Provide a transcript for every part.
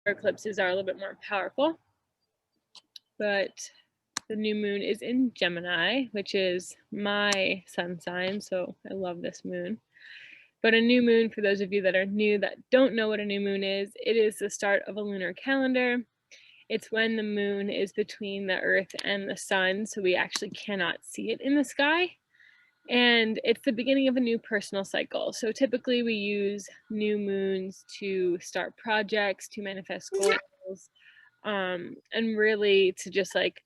eclipses are a little bit more powerful. But the new moon is in Gemini, which is my sun sign, so I love this moon. But a new moon, for those of you that are new that don't know what a new moon is, it is the start of a lunar calendar. It's when the moon is between the earth and the sun, so we actually cannot see it in the sky. And it's the beginning of a new personal cycle. So typically we use new moons to start projects, to manifest goals, and really to just like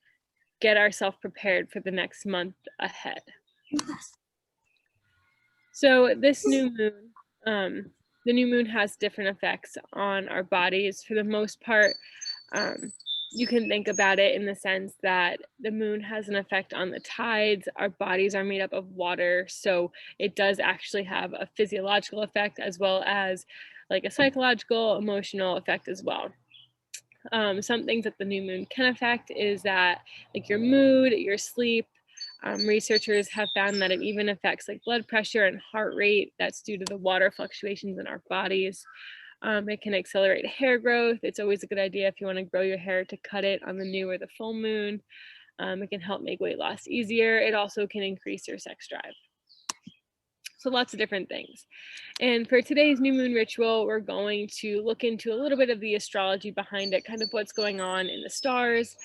get ourselves prepared for the next month ahead. So this new moon, the new moon has different effects on our bodies. For the most part, you can think about it in the sense that the moon has an effect on the tides. Our bodies are made up of water, so it does actually have a physiological effect as well as like a psychological, emotional effect as well. Some things that the new moon can affect is that like your mood, your sleep. Researchers have found that it even affects like blood pressure and heart rate. That's due to the water fluctuations in our bodies. It can accelerate hair growth. It's always a good idea if you want to grow your hair to cut it on the new or the full moon. It can help make weight loss easier. It also can increase your sex drive. So lots of different things. And for today's new moon ritual, we're going to look into a little bit of the astrology behind it, kind of what's going on in the stars.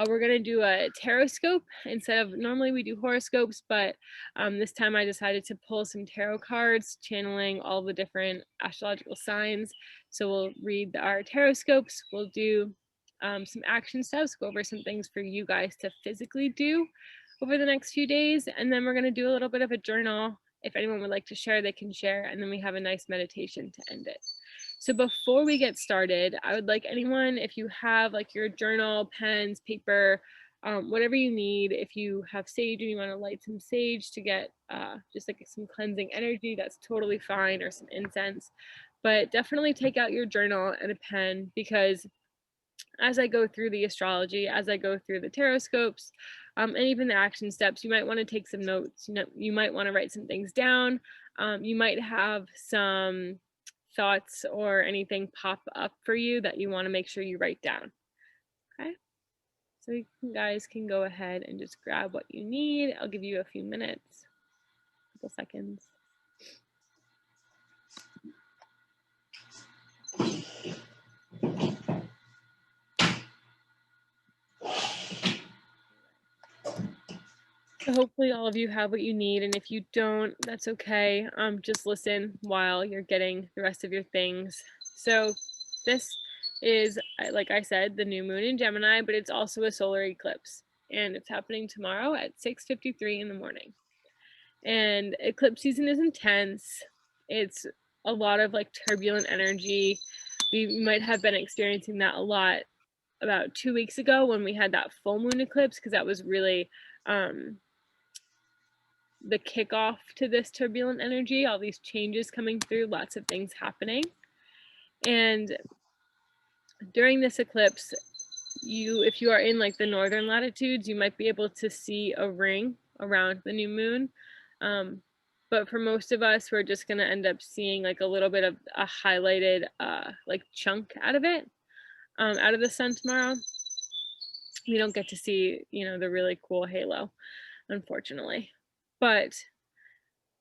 We're going to do a taroscope instead of, normally we do horoscopes, but this time I decided to pull some tarot cards, channeling all the different astrological signs. So we'll read our taroscopes, we'll do some action steps, go over some things for you guys to physically do over the next few days. And then we're going to do a little bit of a journal. If anyone would like to share, they can share, and then we have a nice meditation to end it. So before we get started, I would like anyone, if you have like your journal, pens, paper, whatever you need, if you have sage and you want to light some sage to get just like some cleansing energy, that's totally fine, or some incense. But definitely take out your journal and a pen, because as I go through the astrology, as I go through the taroscopes, and even the action steps, you might want to take some notes. You might want to write some things down. You might have some thoughts or anything pop up for you that you want to make sure you write down. Okay, so you guys can go ahead and just grab what you need. I'll give you a few minutes, a couple seconds. So hopefully all of you have what you need, and if you don't, that's okay. Just listen while you're getting the rest of your things. So this is, like I said, the new moon in Gemini, but it's also a solar eclipse, and it's happening tomorrow at 6:53 in the morning. And eclipse season is intense. It's a lot of like turbulent energy. We might have been experiencing that a lot about 2 weeks ago when we had that full moon eclipse, because that was really the kickoff to this turbulent energy, all these changes coming through, lots of things happening. And during this eclipse, if you are in like the northern latitudes, you might be able to see a ring around the new moon. But for most of us, we're just going to end up seeing like a little bit of a highlighted like chunk out of it, out of the sun tomorrow. We don't get to see, the really cool halo, unfortunately. But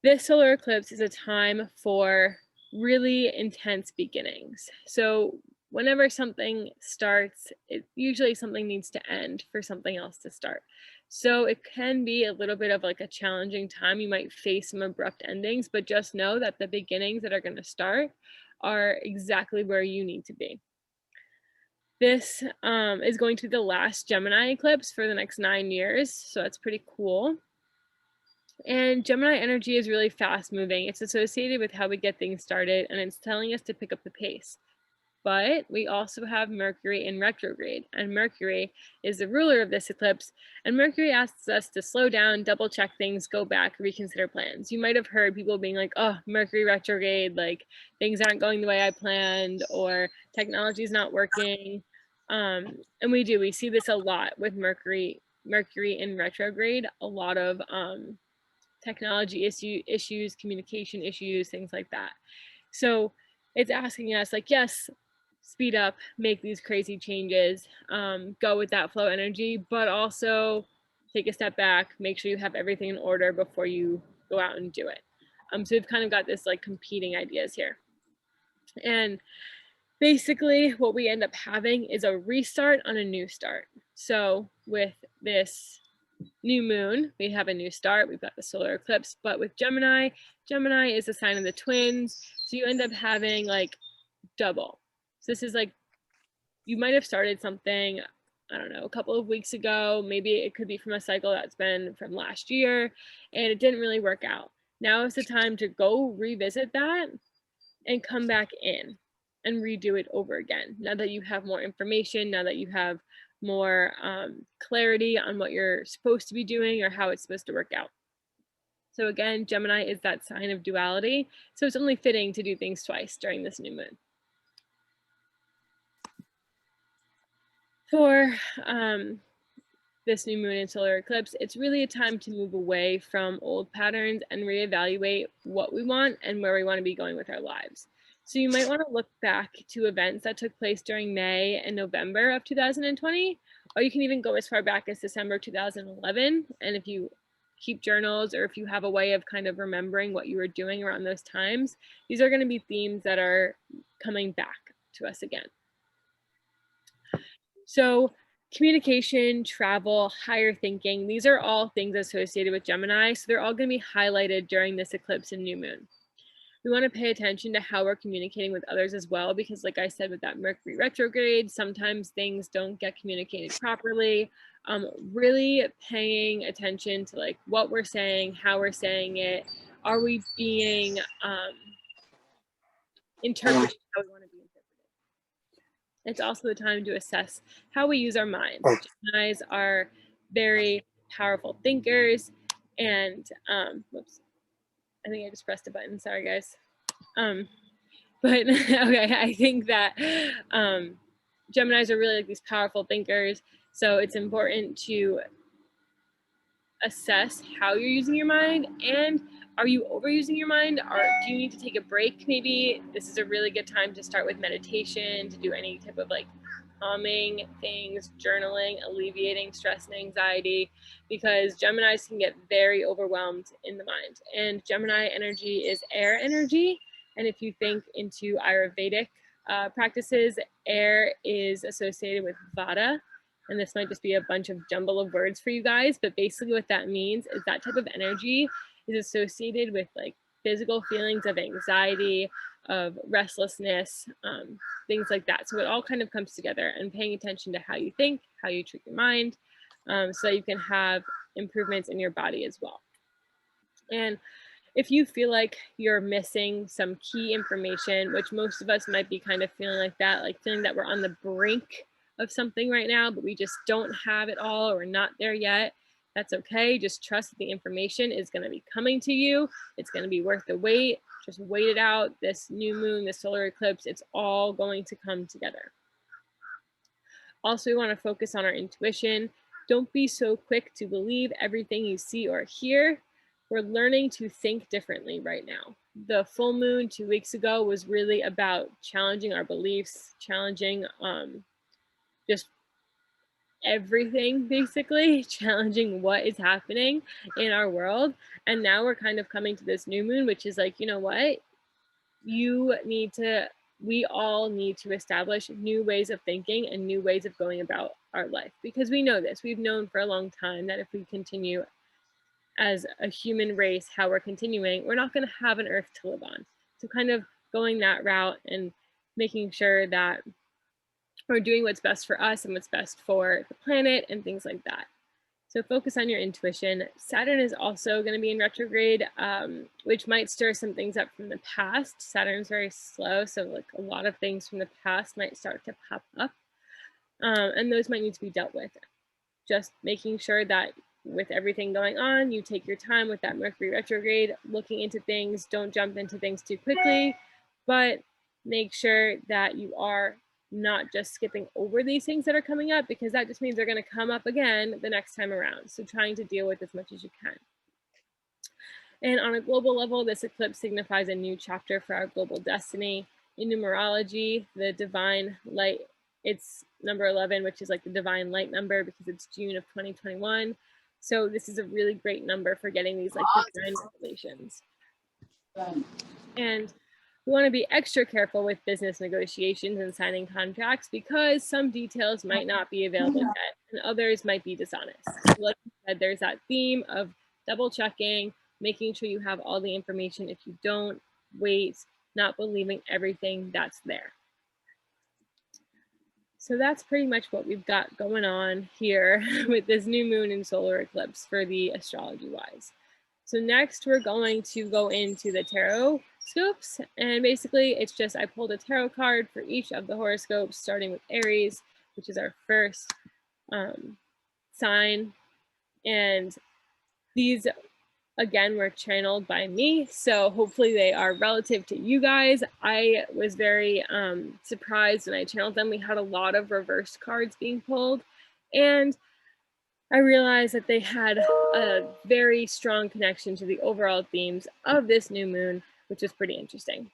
this solar eclipse is a time for really intense beginnings. So whenever something starts, usually something needs to end for something else to start. So it can be a little bit of like a challenging time. You might face some abrupt endings, but just know that the beginnings that are going to start are exactly where you need to be. This is going to be the last Gemini eclipse for the next 9 years, so that's pretty cool. And Gemini energy is really fast moving. It's associated with how we get things started, and it's telling us to pick up the pace. But we also have Mercury in retrograde, and Mercury is the ruler of this eclipse, and Mercury asks us to slow down, double check things, go back, reconsider plans. You might have heard people being like, oh, Mercury retrograde, like things aren't going the way I planned, or technology is not working. And we see this a lot with Mercury in retrograde, a lot of technology issues, communication issues, things like that. So it's asking us like, yes, speed up, make these crazy changes, go with that flow energy, but also take a step back, make sure you have everything in order before you go out and do it. So we've kind of got this like competing ideas here. And basically what we end up having is a restart on a new start. So with this new moon, we have a new start, we've got the solar eclipse, but with Gemini is a sign of the twins. So you end up having like double. So this is like, you might have started something, I don't know, a couple of weeks ago, maybe it could be from a cycle that's been from last year and it didn't really work out. Now is the time to go revisit that and come back in and redo it over again. Now that you have more information, now that you have more clarity on what you're supposed to be doing or how it's supposed to work out. So again, Gemini is that sign of duality. So it's only fitting to do things twice during this new moon. For this new moon and solar eclipse, it's really a time to move away from old patterns and reevaluate what we want and where we want to be going with our lives. So you might want to look back to events that took place during May and November of 2020, or you can even go as far back as December 2011. And if you keep journals or if you have a way of kind of remembering what you were doing around those times, these are going to be themes that are coming back to us again. So communication, travel, higher thinking, these are all things associated with Gemini. So they're all going to be highlighted during this eclipse and new moon. We want to pay attention to how we're communicating with others as well, because like I said, with that Mercury retrograde, sometimes things don't get communicated properly. Really paying attention to like what we're saying, how we're saying it. Are we being interpreted how we want to be interpreted? It's also the time to assess how we use our minds. Geminis are very powerful thinkers, and whoops, I think I just pressed a button. Sorry, guys. But okay, I think that Geminis are really like these powerful thinkers. So it's important to assess how you're using your mind, and are you overusing your mind, or do you need to take a break? Maybe this is a really good time to start with meditation, to do any type of like calming things, journaling, alleviating stress and anxiety, because Geminis can get very overwhelmed in the mind. And Gemini energy is air energy. And if you think into Ayurvedic practices, air is associated with Vata. And this might just be a bunch of jumble of words for you guys, but basically what that means is that type of energy is associated with like physical feelings of anxiety, of restlessness, things like that. So it all kind of comes together, and paying attention to how you think, how you treat your mind, so that you can have improvements in your body as well. And if you feel like you're missing some key information, which most of us might be kind of feeling like that, like feeling that we're on the brink of something right now, but we just don't have it all, or we're not there yet, that's okay. Just trust that the information is going to be coming to you. It's going to be worth the wait. Just wait it out. This new moon, the solar eclipse, it's all going to come together. Also, we want to focus on our intuition. Don't be so quick to believe everything you see or hear. We're learning to think differently right now. The full moon 2 weeks ago was really about challenging our beliefs, challenging just everything, basically, challenging what is happening in our world. And now we're kind of coming to this new moon, which is like, you know what? We all need to establish new ways of thinking and new ways of going about our life, because we know this. We've known for a long time that if we continue as a human race how we're continuing, we're not going to have an earth to live on. So kind of going that route and making sure that we're doing what's best for us and what's best for the planet and things like that. So focus on your intuition. Saturn is also going to be in retrograde, which might stir some things up from the past. Saturn's very slow, so like a lot of things from the past might start to pop up, and those might need to be dealt with. Just making sure that with everything going on, you take your time with that Mercury retrograde, looking into things. Don't jump into things too quickly, but make sure that you are not just skipping over these things that are coming up, because that just means they're going to come up again the next time around. So trying to deal with as much as you can. And on a global level, this eclipse signifies a new chapter for our global destiny. In numerology, the divine light, it's number 11, which is like the divine light number because it's June of 2021. So this is a really great number for getting these like divine revelations. And we want to be extra careful with business negotiations and signing contracts because some details might not be available yet and others might be dishonest. So like I said, there's that theme of double checking, making sure you have all the information. If you don't, wait, not believing everything that's there. So that's pretty much what we've got going on here with this new moon and solar eclipse for the astrology wise. So next we're going to go into the tarot scopes, and basically it's just I pulled a tarot card for each of the horoscopes, starting with Aries, which is our first sign, and these again were channeled by me, so hopefully they are relative to you guys. I was very surprised when I channeled them. We had a lot of reversed cards being pulled, and I realized that they had a very strong connection to the overall themes of this new moon, which is pretty interesting.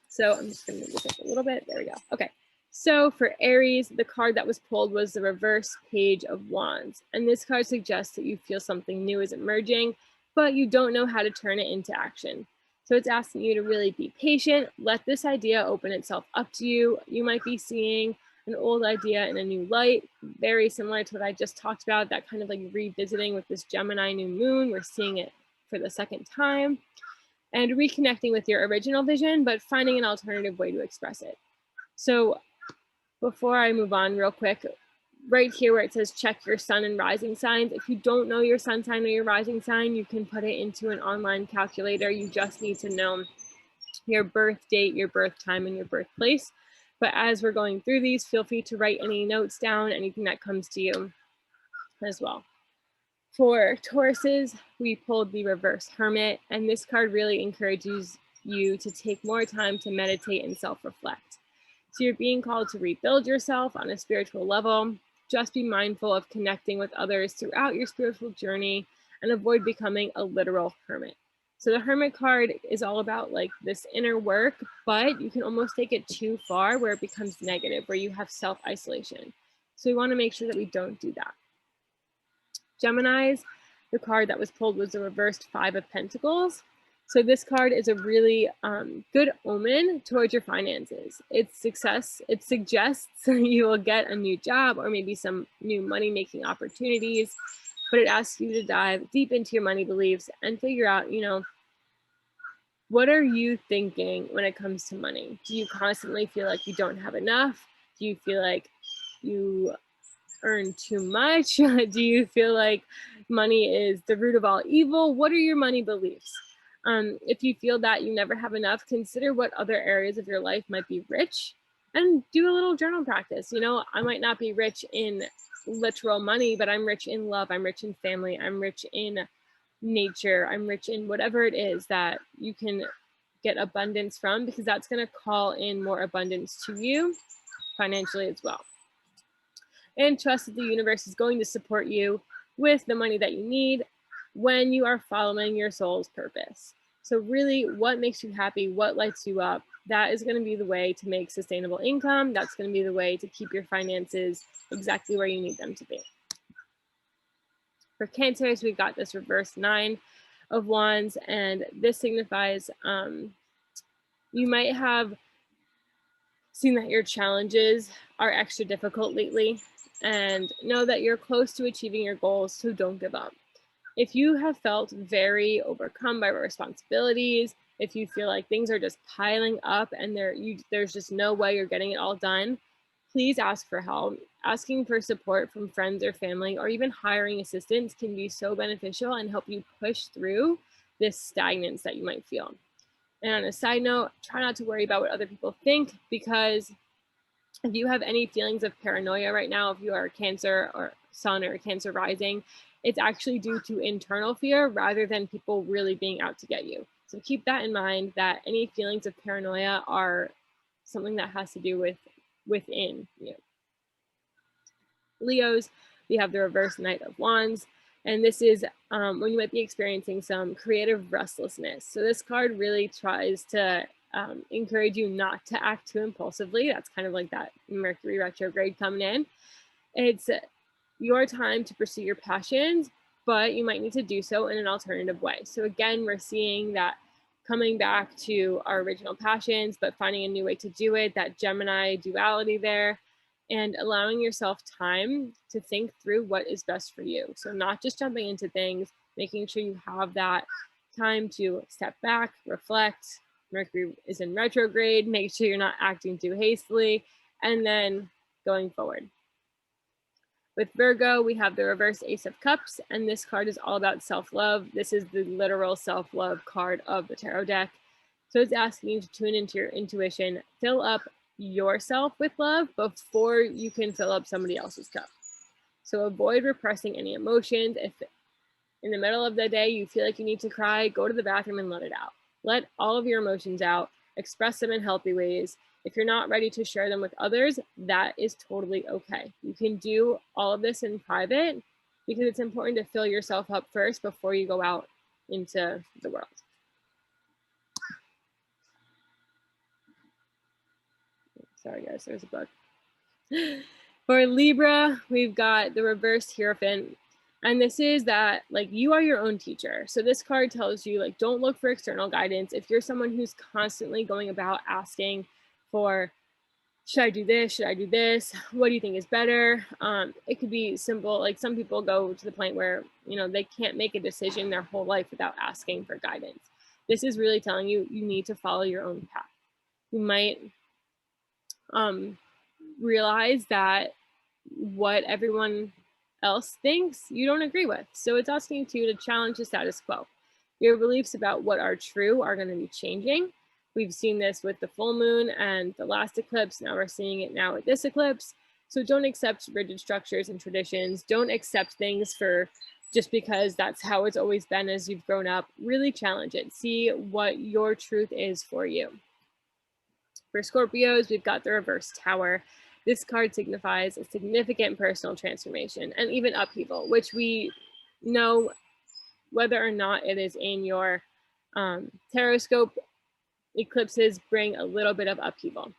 So I'm just going to move this up a little bit. There we go. Okay. So for Aries, the card that was pulled was the reverse Page of Wands. And this card suggests that you feel something new is emerging, but you don't know how to turn it into action. So it's asking you to really be patient. Let this idea open itself up to you. You might be seeing an old idea in a new light, very similar to what I just talked about, that kind of like revisiting with this Gemini new moon. We're seeing it for the second time and reconnecting with your original vision, but finding an alternative way to express it. So before I move on real quick, right here where it says check your sun and rising signs, if you don't know your sun sign or your rising sign, you can put it into an online calculator. You just need to know your birth date, your birth time, and your birthplace. But as we're going through these, feel free to write any notes down, anything that comes to you as well. For Tauruses, we pulled the reverse Hermit, and this card really encourages you to take more time to meditate and self-reflect. So you're being called to rebuild yourself on a spiritual level. Just be mindful of connecting with others throughout your spiritual journey and avoid becoming a literal hermit. So the Hermit card is all about like this inner work, but you can almost take it too far where it becomes negative, where you have self-isolation. So we want to make sure that we don't do that. Geminis, the card that was pulled was the reversed Five of Pentacles. So this card is a really good omen towards your finances. It suggests you will get a new job or maybe some new money-making opportunities, but it asks you to dive deep into your money beliefs and figure out, you know, what are you thinking when it comes to money? Do you constantly feel like you don't have enough? Do you feel like you earn too much? Do you feel like money is the root of all evil? What are your money beliefs? If you feel that you never have enough, consider what other areas of your life might be rich and do a little journal practice. You know, I might not be rich in literal money, but I'm rich in love. I'm rich in family. I'm rich in nature. I'm rich in whatever it is that you can get abundance from, because that's going to call in more abundance to you financially as well. And trust that the universe is going to support you with the money that you need when you are following your soul's purpose. So really, what makes you happy, what lights you up, that is going to be the way to make sustainable income. That's going to be the way to keep your finances exactly where you need them to be. For Cancers, we've got this reverse Nine of Wands, and this signifies you might have seen that your challenges are extra difficult lately, and know that you're close to achieving your goals, so don't give up. If you have felt very overcome by responsibilities, if you feel like things are just piling up and there's just no way you're getting it all done, please ask for help. Asking for support from friends or family, or even hiring assistance, can be so beneficial and help you push through this stagnance that you might feel. And on a side note, try not to worry about what other people think, because if you have any feelings of paranoia right now, if you are a Cancer or Sun or a Cancer rising, it's actually due to internal fear rather than people really being out to get you. So keep that in mind, that any feelings of paranoia are something that has to do with within you. Leos, we have the reverse Knight of Wands, and this is when you might be experiencing some creative restlessness. So this card really tries to encourage you not to act too impulsively. That's kind of like that Mercury retrograde coming in. It's your time to pursue your passions, but you might need to do so in an alternative way. So again, we're seeing that coming back to our original passions, but finding a new way to do it, that Gemini duality there, and allowing yourself time to think through what is best for you. So not just jumping into things, making sure you have that time to step back, reflect. Mercury is in retrograde, make sure you're not acting too hastily, and then going forward. With Virgo, we have the reverse Ace of Cups, and this card is all about self-love. This is the literal self-love card of the tarot deck. So it's asking you to tune into your intuition, fill up yourself with love before you can fill up somebody else's cup. So avoid repressing any emotions. If in the middle of the day you feel like you need to cry, go to the bathroom and let it out. Let all of your emotions out, express them in healthy ways. If you're not ready to share them with others, that is totally okay. You can do all of this in private because it's important to fill yourself up first before you go out into the world. Sorry guys, there's a bug. For Libra, we've got the reverse Hierophant. And this is that, like, you are your own teacher. So this card tells you, like, don't look for external guidance. If you're someone who's constantly going about asking for, should I do this? Should I do this? What do you think is better? It could be simple. Like, some people go to the point where, you know, they can't make a decision their whole life without asking for guidance. This is really telling you, you need to follow your own path. You might realize that what everyone else thinks you don't agree with. So it's asking you to challenge the status quo. Your beliefs about what are true are going to be changing. We've seen this with the full moon and the last eclipse. Now we're seeing it now with this eclipse. So don't accept rigid structures and traditions. Don't accept things for just because that's how it's always been as you've grown up. Really challenge it. See what your truth is for you. For Scorpios, we've got the reverse Tower. This card signifies a significant personal transformation and even upheaval, which we know whether or not it is in your tarot scope, eclipses bring a little bit of upheaval.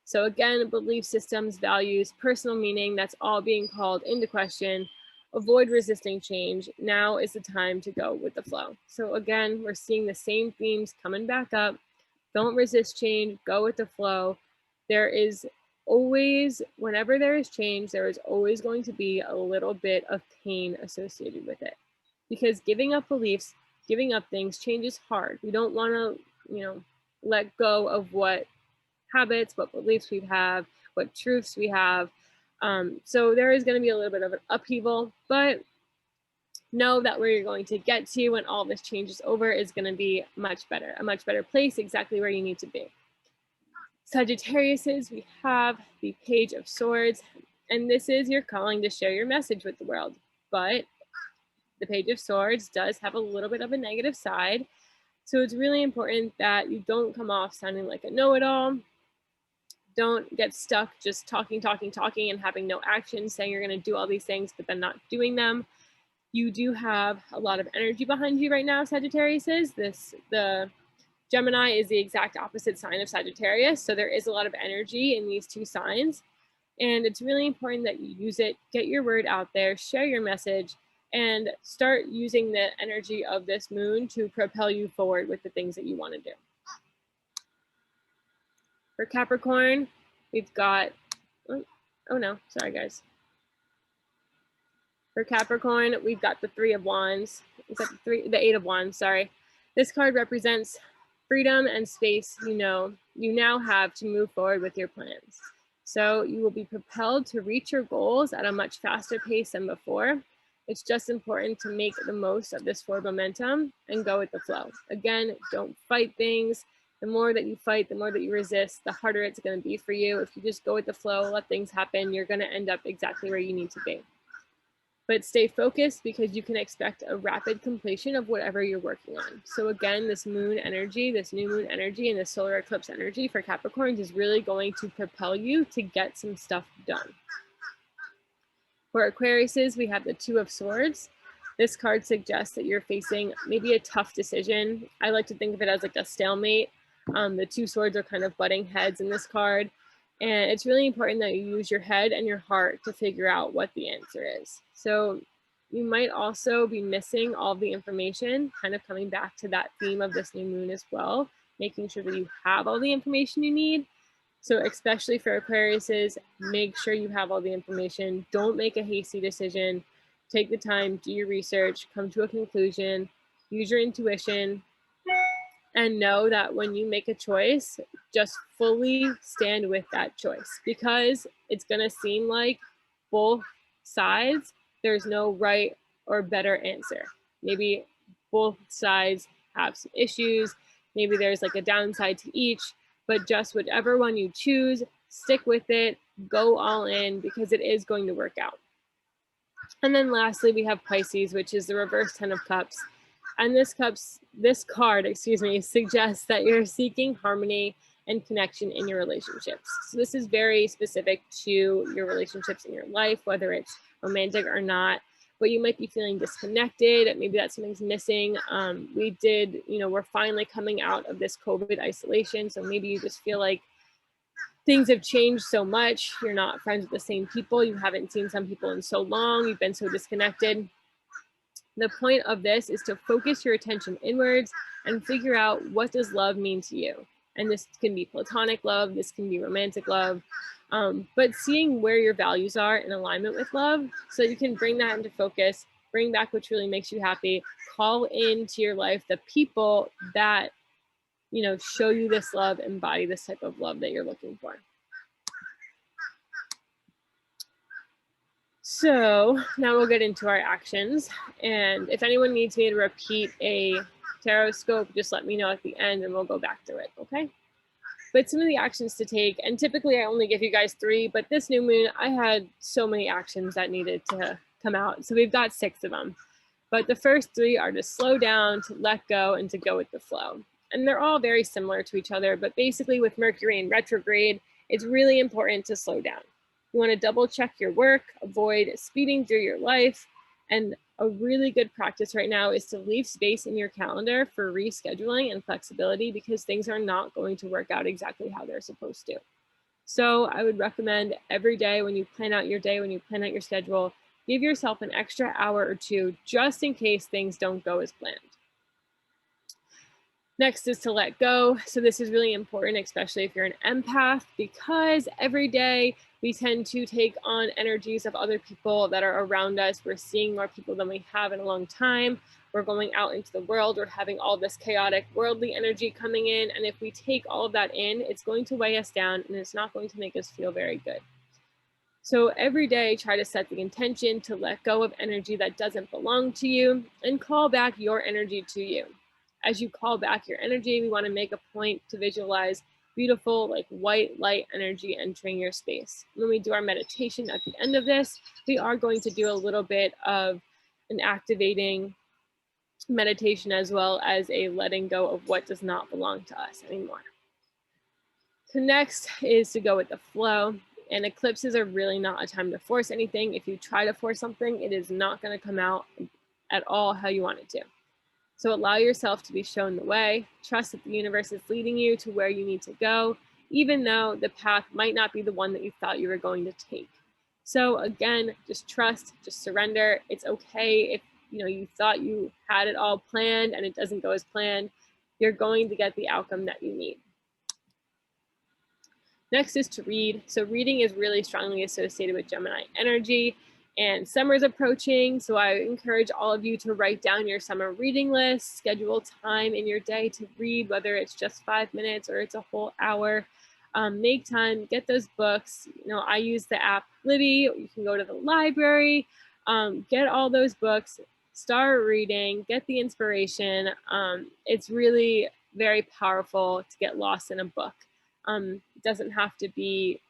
So again, belief systems, values, personal meaning, that's all being called into question. Avoid resisting change. Now is the time to go with the flow. So again, we're seeing the same themes coming back up. Don't resist change, go with the flow. There is always, whenever there is change, there is always going to be a little bit of pain associated with it. Because giving up beliefs, giving up things, change is hard. We don't want to, you know, let go of what habits, what beliefs we have, what truths we have. So there is going to be a little bit of an upheaval, but know that where you're going to get to when all this change is over is going to be much better, a much better place, exactly where you need to be. Sagittariuses, we have the Page of Swords, and this is your calling to share your message with the world. But the Page of Swords does have a little bit of a negative side. So it's really important that you don't come off sounding like a know-it-all. Don't get stuck just talking and having no action, saying you're going to do all these things, but then not doing them. You do have a lot of energy behind you right now, Sagittariuses. The Gemini is the exact opposite sign of Sagittarius. So there is a lot of energy in these two signs. And it's really important that you use it, get your word out there, share your message, and start using the energy of this moon to propel you forward with the things that you want to do. For Capricorn, we've got, oh no, sorry guys. For Capricorn, we've got the Three of Wands. Is that the Eight of Wands, sorry. This card represents freedom and space you now have to move forward with your plans. So you will be propelled to reach your goals at a much faster pace than before. It's just important to make the most of this forward momentum and go with the flow. Again, don't fight things. The more that you fight, the more that you resist, the harder it's going to be for you. If you just go with the flow, let things happen, you're going to end up exactly where you need to be. But stay focused because you can expect a rapid completion of whatever you're working on. So again, this moon energy, this new moon energy, and the solar eclipse energy for Capricorns is really going to propel you to get some stuff done. For Aquariuses, we have the Two of Swords. This card suggests that you're facing maybe a tough decision. I like to think of it as like a stalemate. The two swords are kind of butting heads in this card. And it's really important that you use your head and your heart to figure out what the answer is. So you might also be missing all the information, kind of coming back to that theme of this new moon as well, making sure that you have all the information you need. So especially for Aquariuses, make sure you have all the information. Don't make a hasty decision. Take the time, do your research, come to a conclusion, use your intuition, and know that when you make a choice, just fully stand with that choice, because it's going to seem like both sides, there's no right or better answer. Maybe both sides have some issues. Maybe there's like a downside to each, but just whichever one you choose, stick with it, go all in, because it is going to work out. And then lastly, we have Pisces, which is the reverse 10 of Cups. And this card, suggests that you're seeking harmony and connection in your relationships. So this is very specific to your relationships in your life, whether it's romantic or not, but you might be feeling disconnected. Maybe that something's missing. We're finally coming out of this COVID isolation. So maybe you just feel like things have changed so much. You're not friends with the same people. You haven't seen some people in so long. You've been so disconnected. The point of this is to focus your attention inwards and figure out, what does love mean to you? And this can be platonic love, this can be romantic love, but seeing where your values are in alignment with love, so you can bring that into focus, bring back what really makes you happy, call into your life the people that, show you this love, embody this type of love that you're looking for. So now we'll get into our actions. And if anyone needs me to repeat a tarot scope, just let me know at the end and we'll go back through it, okay? But some of the actions to take, and typically I only give you guys 3, but this new moon, I had so many actions that needed to come out. So we've got 6 of them. But the first 3 are to slow down, to let go, and to go with the flow. And they're all very similar to each other, but basically with Mercury in retrograde, it's really important to slow down. You want to double check your work, avoid speeding through your life. And a really good practice right now is to leave space in your calendar for rescheduling and flexibility, because things are not going to work out exactly how they're supposed to. So I would recommend every day when you plan out your day, when you plan out your schedule, give yourself an extra hour or 2 just in case things don't go as planned. Next is to let go. So this is really important, especially if you're an empath, because every day we tend to take on energies of other people that are around us. We're seeing more people than we have in a long time. We're going out into the world. We're having all this chaotic worldly energy coming in. And if we take all of that in, it's going to weigh us down and it's not going to make us feel very good. So every day, try to set the intention to let go of energy that doesn't belong to you and call back your energy to you. As you call back your energy, we want to make a point to visualize beautiful, like white light energy entering your space. When we do our meditation at the end of this, we are going to do a little bit of an activating meditation as well as a letting go of what does not belong to us anymore. So next is to go with the flow. And eclipses are really not a time to force anything. If you try to force something, it is not going to come out at all how you want it to. So allow yourself to be shown the way. Trust that the universe is leading you to where you need to go, even though the path might not be the one that you thought you were going to take. So again, just trust, just surrender. It's okay if you thought you had it all planned and it doesn't go as planned. You're going to get the outcome that you need. Next is to read. So reading is really strongly associated with Gemini energy. And summer's approaching, so I encourage all of you to write down your summer reading list, schedule time in your day to read, whether it's just 5 minutes or it's a whole hour. Make time, get those books. I use the app Libby. You can go to the library, get all those books, start reading, get the inspiration. It's really very powerful to get lost in a book. It doesn't have to be,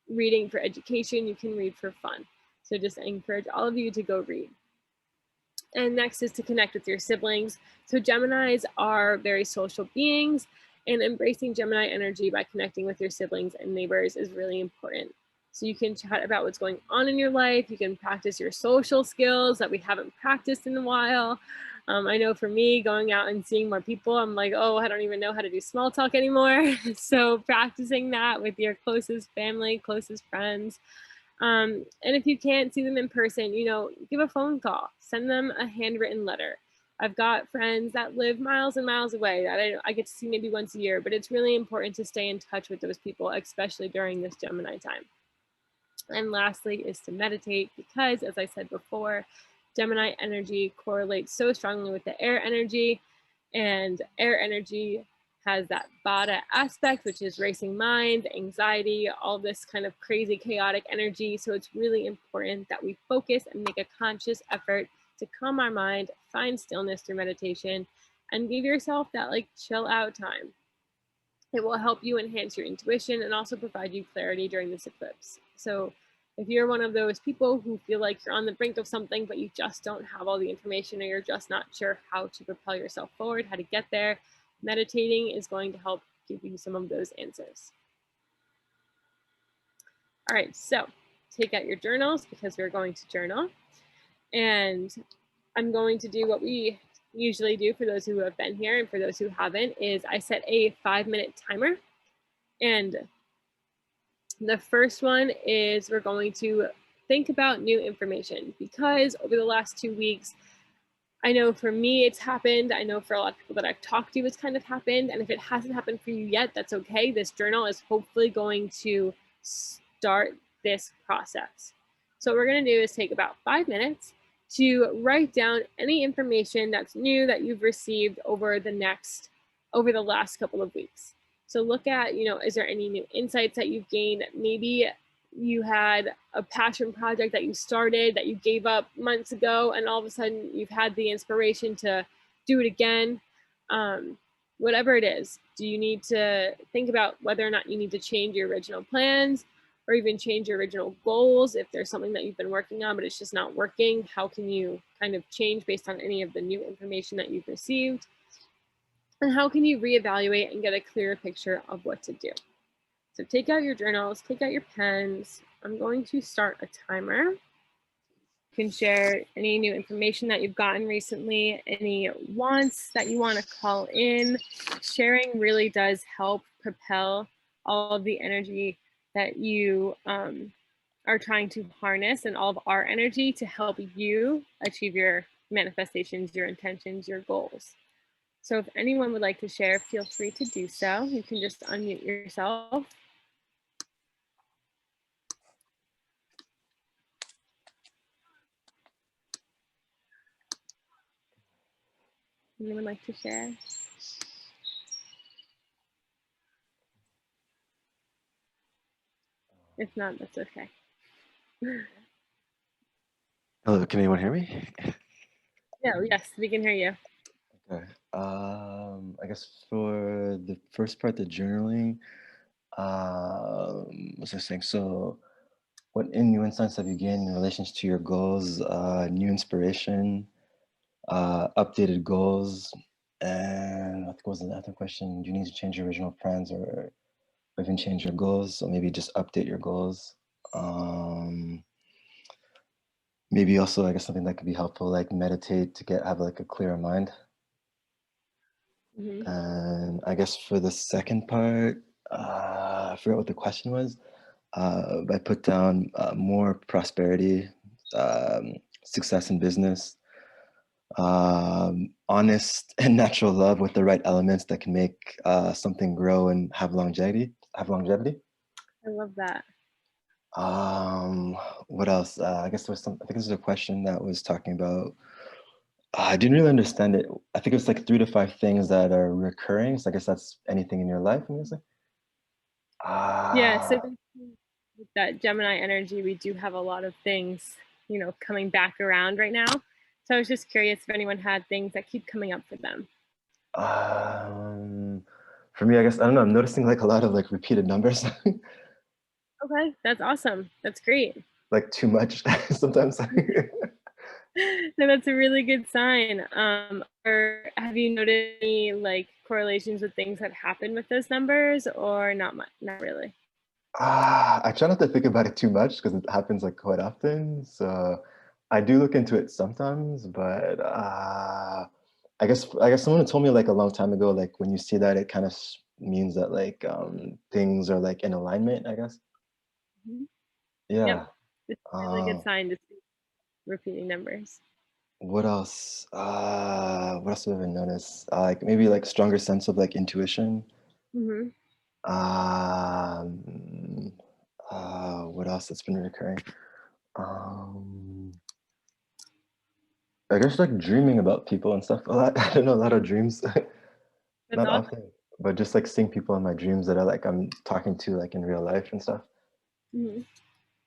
reading for education. You can read for fun. So just encourage all of you to go read. And next is to connect with your siblings. So Geminis are very social beings, and embracing Gemini energy by connecting with your siblings and neighbors is really important. So you can chat about what's going on in your life. You can practice your social skills that we haven't practiced in a while. I know for me, going out and seeing more people, I'm like, oh, I don't even know how to do small talk anymore. So practicing that with your closest family, closest friends. And if you can't see them in person, you know, give a phone call, send them a handwritten letter. I've got friends that live miles and miles away that I get to see maybe once a year, but it's really important to stay in touch with those people, especially during this Gemini time. And lastly is to meditate, because as I said before, Gemini energy correlates so strongly with the air energy, and air energy has that Vata aspect, which is racing mind, anxiety, all this kind of crazy chaotic energy. So it's really important that we focus and make a conscious effort to calm our mind, find stillness through meditation, and give yourself that like chill out time. It will help you enhance your intuition and also provide you clarity during this eclipse. So if you're one of those people who feel like you're on the brink of something, but you just don't have all the information, or you're just not sure how to propel yourself forward, how to get there, meditating is going to help give you some of those answers. All right, so take out your journals, because we're going to journal. And I'm going to do what we usually do for those who have been here, and for those who haven't, is I set a 5-minute timer. And the first one is we're going to think about new information, because over the last 2 weeks, I know for me it's happened. I know for a lot of people that I've talked to it's kind of happened. And if it hasn't happened for you yet, that's okay. This journal is hopefully going to start this process. So what we're going to do is take about 5 minutes to write down any information that's new that you've received over the last couple of weeks. So look at, you know, is there any new insights that you've gained? Maybe you had a passion project that you started that you gave up months ago, and all of a sudden you've had the inspiration to do it again. Whatever it is, do you need to think about whether or not you need to change your original plans, or even change your original goals? If there's something that you've been working on but it's just not working, how can you kind of change based on any of the new information that you've received? And how can you reevaluate and get a clearer picture of what to do? So take out your journals, take out your pens. I'm going to start a timer. You can share any new information that you've gotten recently, any wants that you want to call in. Sharing really does help propel all of the energy that you are trying to harness, and all of our energy to help you achieve your manifestations, your intentions, your goals. So if anyone would like to share, feel free to do so. You can just unmute yourself. Anyone like to share? If not, that's okay. Hello, can anyone hear me? No, yes, we can hear you. Okay. I guess for the first part, the journaling, what's I saying? So, what new insights have you gained in relation to your goals, new inspiration, updated goals, and what was the other question? Do you need to change your original plans, or even change your goals, or maybe just update your goals? Maybe also, I guess something that could be helpful, like meditate to have like a clearer mind. Mm-hmm. And I guess for the second part, I forgot what the question was. I put down more prosperity, success in business, honest and natural love with the right elements that can make something grow and have longevity. I love that. What else? I guess there was I think this is a question that was talking about. I didn't really understand it. I think it was like 3 to 5 things that are recurring. So I guess that's anything in your life, I'm guessing. Yeah, so with that Gemini energy, we do have a lot of things, you know, coming back around right now. So I was just curious if anyone had things that keep coming up for them. For me, I guess, I don't know, I'm noticing like a lot of like repeated numbers. Okay, that's awesome. That's great. Like too much sometimes. No, that's a really good sign. Or have you noticed any like correlations with things that happen with those numbers, or not much? Not really. I try not to think about it too much because it happens like quite often. So I do look into it sometimes, but I guess someone told me like a long time ago, like when you see that, it kind of means that like things are like in alignment, I guess. Mhm. Yep. Yeah. It's a really good sign to see repeating numbers. What else? What else have I noticed? Like maybe like stronger sense of like intuition. Mm-hmm. Um, what else that's been recurring? Um, I guess like dreaming about people and stuff a lot. I don't know, a lot of dreams. That's Not awesome. often, but just like seeing people in my dreams that I'm talking to like in real life and stuff. Mm-hmm.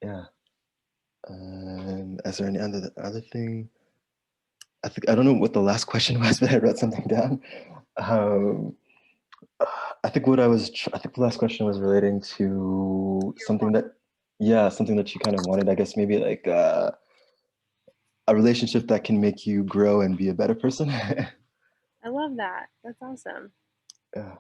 Yeah. Is there any other thing? I don't know what the last question was, but I wrote something down. Um, I think the last question was relating to something that, yeah, something that you kind of wanted. I guess maybe like a relationship that can make you grow and be a better person. I love that. That's awesome. Yeah.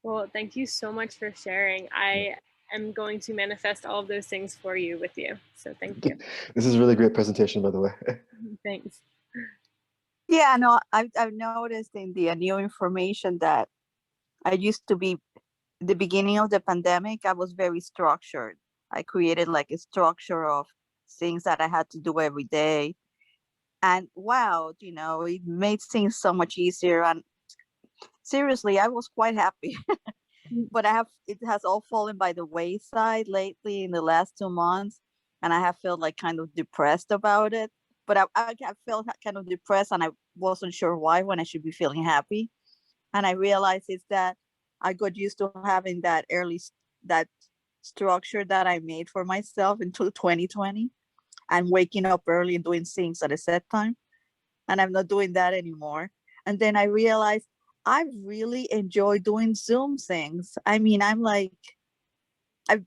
Well, thank you so much for sharing. I am going to manifest all of those things for you with you. So thank you. This is a really great presentation, by the way. Thanks. Yeah, no, I've noticed in the new information that I used to be, the beginning of the pandemic, I was very structured. I created like a structure of things that I had to do every day. And wow, it made things so much easier. And seriously, I was quite happy. But it has all fallen by the wayside lately in the last 2 months. And I have felt like kind of depressed about it. But I felt kind of depressed and I wasn't sure why when I should be feeling happy. And I realized it's that I got used to having that structure that I made for myself until 2020 and waking up early and doing things at a set time. And I'm not doing that anymore. And then I realized I really enjoy doing Zoom things. I mean, I've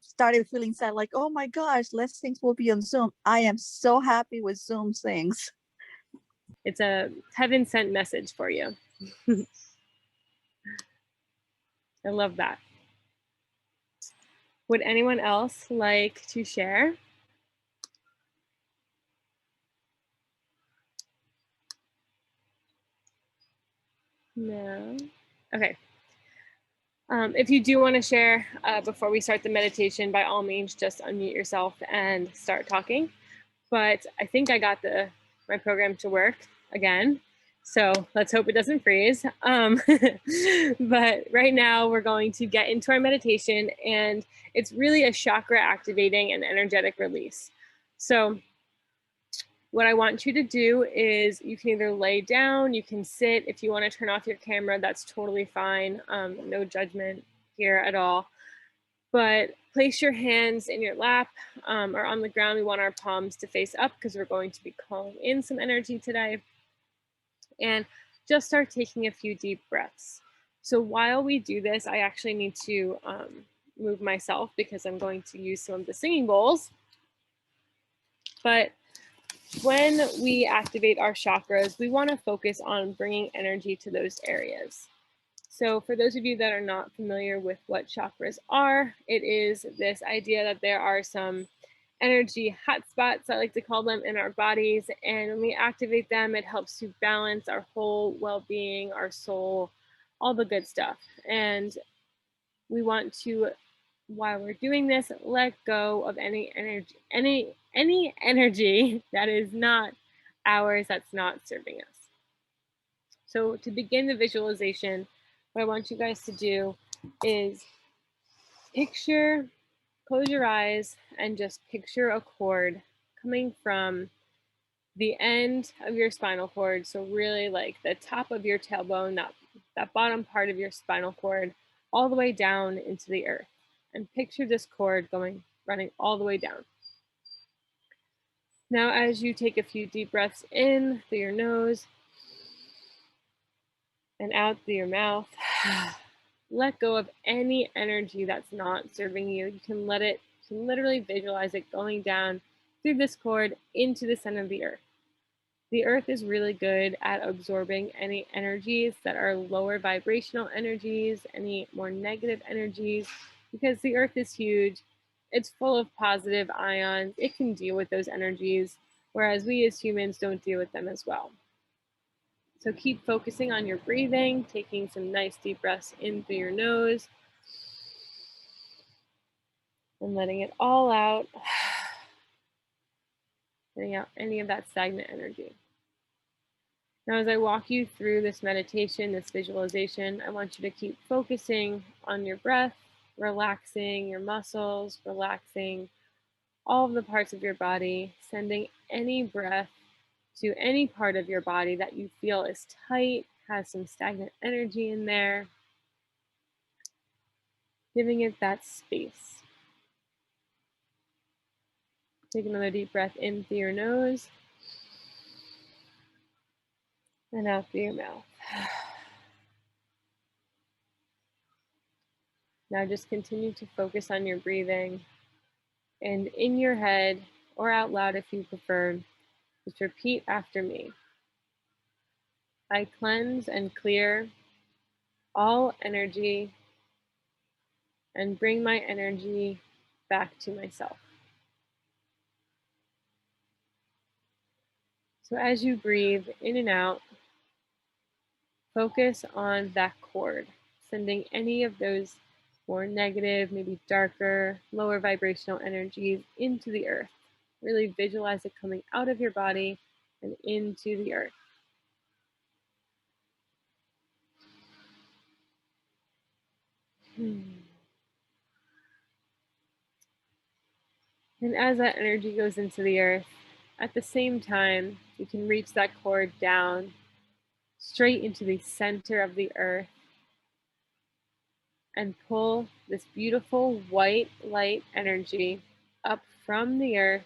started feeling sad, like, oh my gosh, less things will be on Zoom. I am so happy with Zoom things. It's a heaven sent message for you. I love that. Would anyone else like to share? No. Okay. If you do want to share before we start the meditation, by all means, just unmute yourself and start talking. But I think I got my program to work again. So let's hope it doesn't freeze. But right now we're going to get into our meditation, and it's really a chakra activating and energetic release. So what I want you to do is you can either lay down, you can sit. If you want to turn off your camera, that's totally fine. No judgment here at all. But place your hands in your lap or on the ground. We want our palms to face up because we're going to be calling in some energy today. And just start taking a few deep breaths. So while we do this, I actually need to move myself because I'm going to use some of the singing bowls. But when we activate our chakras, we want to focus on bringing energy to those areas. So for those of you that are not familiar with what chakras are, it is this idea that there are some energy hotspots, I like to call them, in our bodies. And when we activate them, it helps to balance our whole well-being, our soul, all the good stuff. And we want to, while we're doing this, let go of any energy that is not ours, that's not serving us. So to begin the visualization, what I want you guys to do is close your eyes and just picture a cord coming from the end of your spinal cord. So really like the top of your tailbone, that bottom part of your spinal cord, all the way down into the earth. And picture this cord running all the way down. Now, as you take a few deep breaths in through your nose and out through your mouth, let go of any energy that's not serving you. You can literally visualize it going down through this cord into the center of the earth. The earth is really good at absorbing any energies that are lower vibrational energies, any more negative energies, because the earth is huge. It's full of positive ions. It can deal with those energies. whereas we as humans don't deal with them as well. So keep focusing on your breathing, taking some nice deep breaths in through your nose and letting it all out, getting out any of that stagnant energy. Now, as I walk you through this meditation, this visualization, I want you to keep focusing on your breath, relaxing your muscles, relaxing all of the parts of your body, sending any breath to any part of your body that you feel is tight, has some stagnant energy in there, giving it that space. Take another deep breath in through your nose and out through your mouth. Now just continue to focus on your breathing, and in your head or out loud if you prefer, just repeat after me. I cleanse and clear all energy and bring my energy back to myself. So as you breathe in and out, focus on that cord, sending any of those more negative, maybe darker, lower vibrational energies into the earth. Really visualize it coming out of your body and into the earth. And as that energy goes into the earth, at the same time, you can reach that cord down straight into the center of the earth and pull this beautiful white light energy up from the earth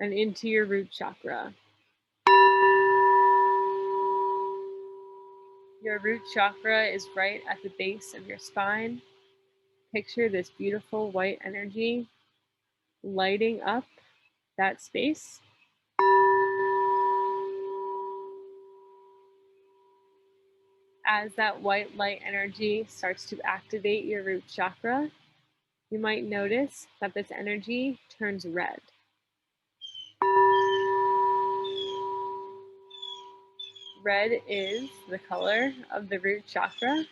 and into your root chakra. Your root chakra is right at the base of your spine. Picture this beautiful white energy lighting up that space. As that white light energy starts to activate your root chakra, you might notice that this energy turns red. Red is the color of the root chakra,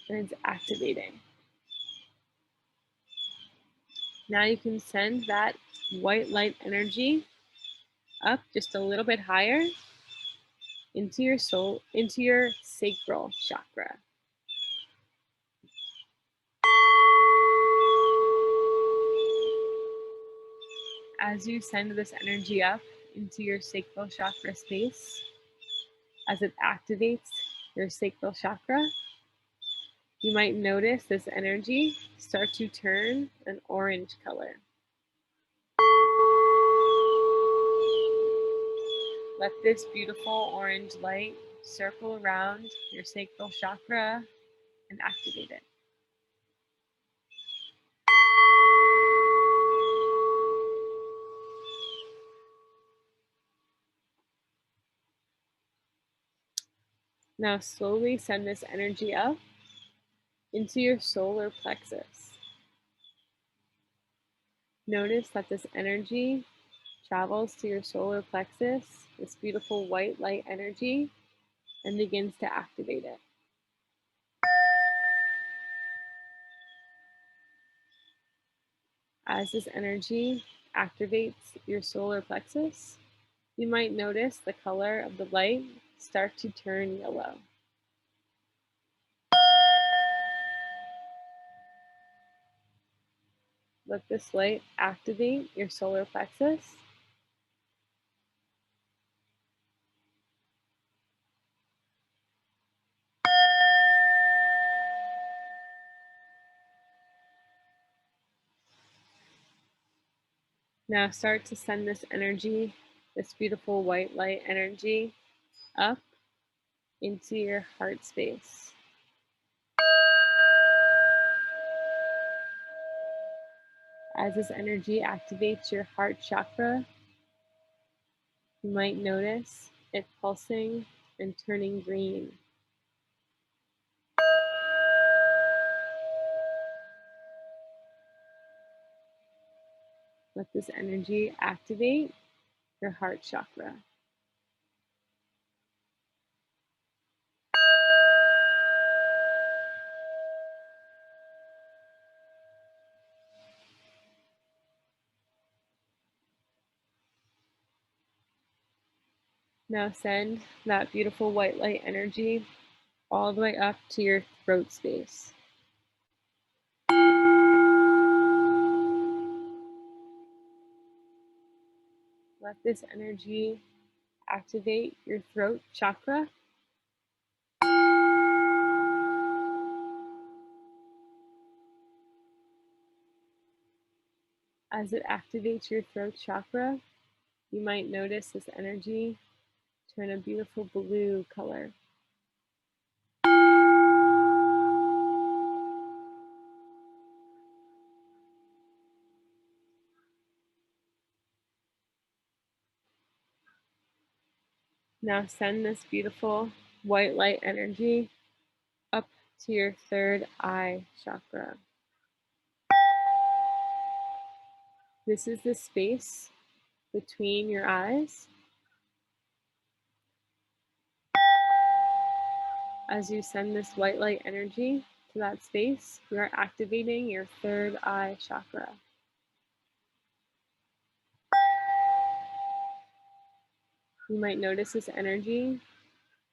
and it's activating. Now you can send that white light energy up just a little bit higher into your soul, into your sacral chakra. As you send this energy up into your sacral chakra space, as it activates your sacral chakra, you might notice this energy start to turn an orange color. Let this beautiful orange light circle around your sacral chakra and activate it. Now slowly send this energy up into your solar plexus. Notice that this energy travels to your solar plexus, this beautiful white light energy, and begins to activate it. As this energy activates your solar plexus, you might notice the color of the light start to turn yellow. Let this light activate your solar plexus. Now start to send this energy, this beautiful white light energy, up into your heart space. As this energy activates your heart chakra, you might notice it pulsing and turning green. Let this energy activate your heart chakra. Now send that beautiful white light energy all the way up to your throat space. Let this energy activate your throat chakra. As it activates your throat chakra, you might notice this energy turn a beautiful blue color. Now send this beautiful white light energy up to your third eye chakra. This is the space between your eyes. As you send this white light energy to that space, you are activating your third eye chakra. You might notice this energy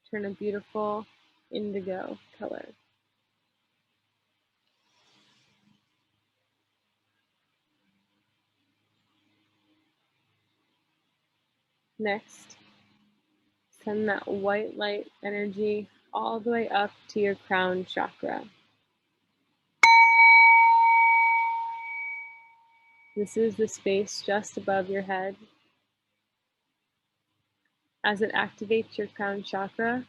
turn a beautiful indigo color. Next, send that white light energy all the way up to your crown chakra. This is the space just above your head. As it activates your crown chakra,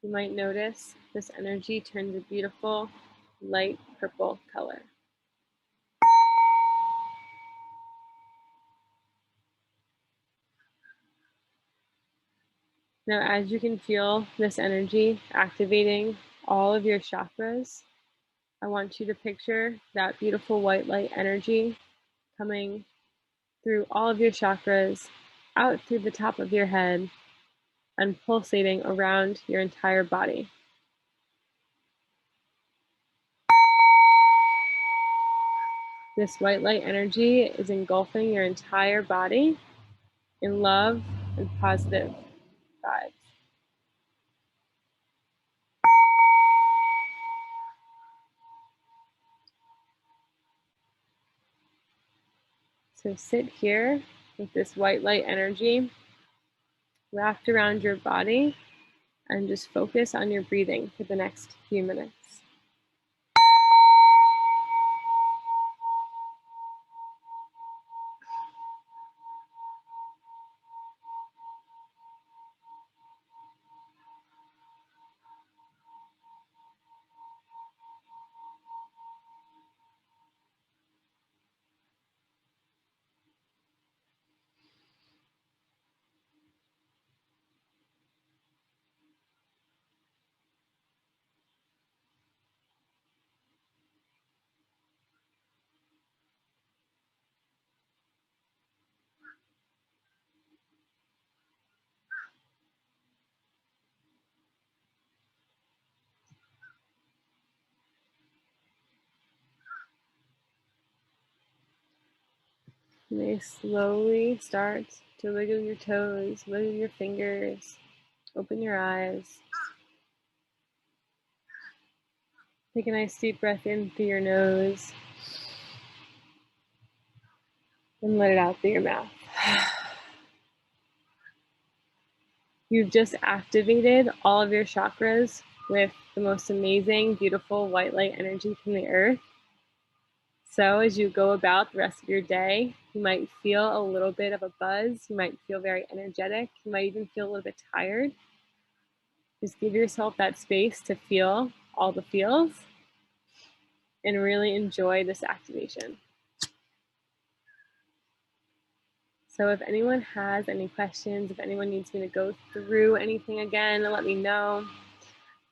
you might notice this energy turns a beautiful light purple color. Now, as you can feel this energy activating all of your chakras, I want you to picture that beautiful white light energy coming through all of your chakras, out through the top of your head, and pulsating around your entire body. This white light energy is engulfing your entire body in love and positive vibes. So sit here with this white light energy wrapped around your body and just focus on your breathing for the next few minutes. You may slowly start to wiggle your toes, wiggle your fingers, open your eyes. Take a nice deep breath in through your nose and let it out through your mouth. You've just activated all of your chakras with the most amazing, beautiful white light energy from the earth. So as you go about the rest of your day, you might feel a little bit of a buzz. You might feel very energetic. You might even feel a little bit tired. Just give yourself that space to feel all the feels and really enjoy this activation. So if anyone has any questions, if anyone needs me to go through anything again, let me know.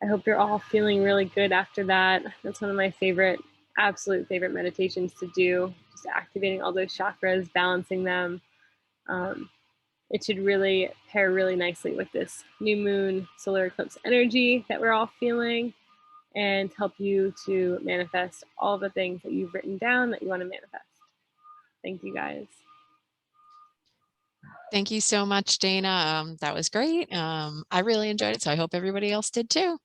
I hope you're all feeling really good after that. That's one of my favorite absolute favorite meditations to do, just activating all those chakras, balancing them. It should really pair really nicely with this new moon solar eclipse energy that we're all feeling, and help you to manifest all the things that you've written down that you want to manifest. Thank you guys. Thank you so much, Dana. That was great. I really enjoyed it, so I hope everybody else did too.